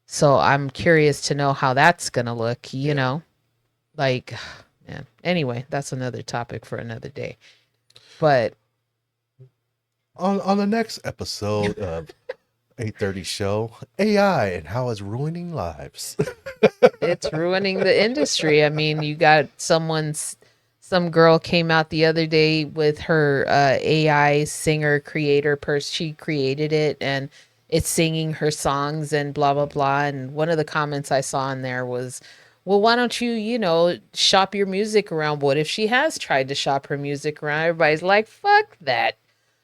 So I'm curious to know how that's gonna look, you know? Like, man. Anyway, that's another topic for another day. But On the next episode of 8:30 show, AI and how it's ruining lives. it's ruining the industry. I mean, you got some girl came out the other day with her AI singer creator person. She created it and it's singing her songs and blah blah blah. And one of the comments I saw in there was, well, why don't you, shop your music around? What if she has tried to shop her music around? Everybody's like, fuck that.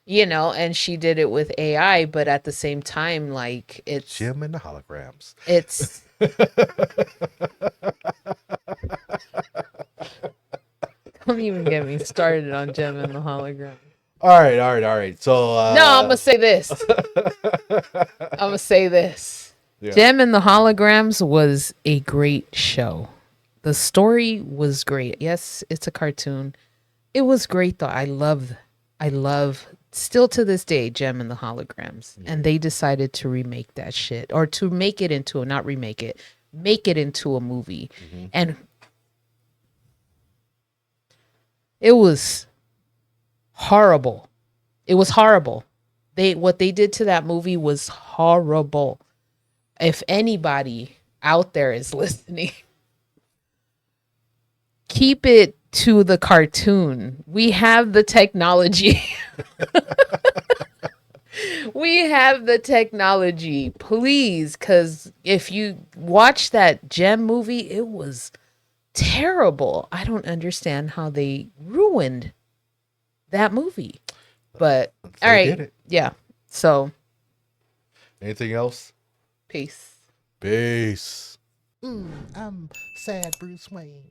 And she did it with AI, but at the same time, like Jim and the holograms. it's don't even get me started on Gem and the hologram. All right. So No, I'm gonna say this. Yeah. Gem and the Holograms was a great show. The story was great. Yes, it's a cartoon. It was great though. I love still to this day Gem and the Holograms. And they decided to remake that shit or to make it into not remake it, make it into a movie. And it was horrible. It was horrible. What they did to that movie was horrible. If anybody out there is listening, keep it to the cartoon. We have the technology. We have the technology. Please, because if you watch that Gem movie, it was terrible. I don't understand how they ruined that movie. But They all right. did it. Yeah. So Anything else? peace. Peace. I'm sad Bruce Wayne.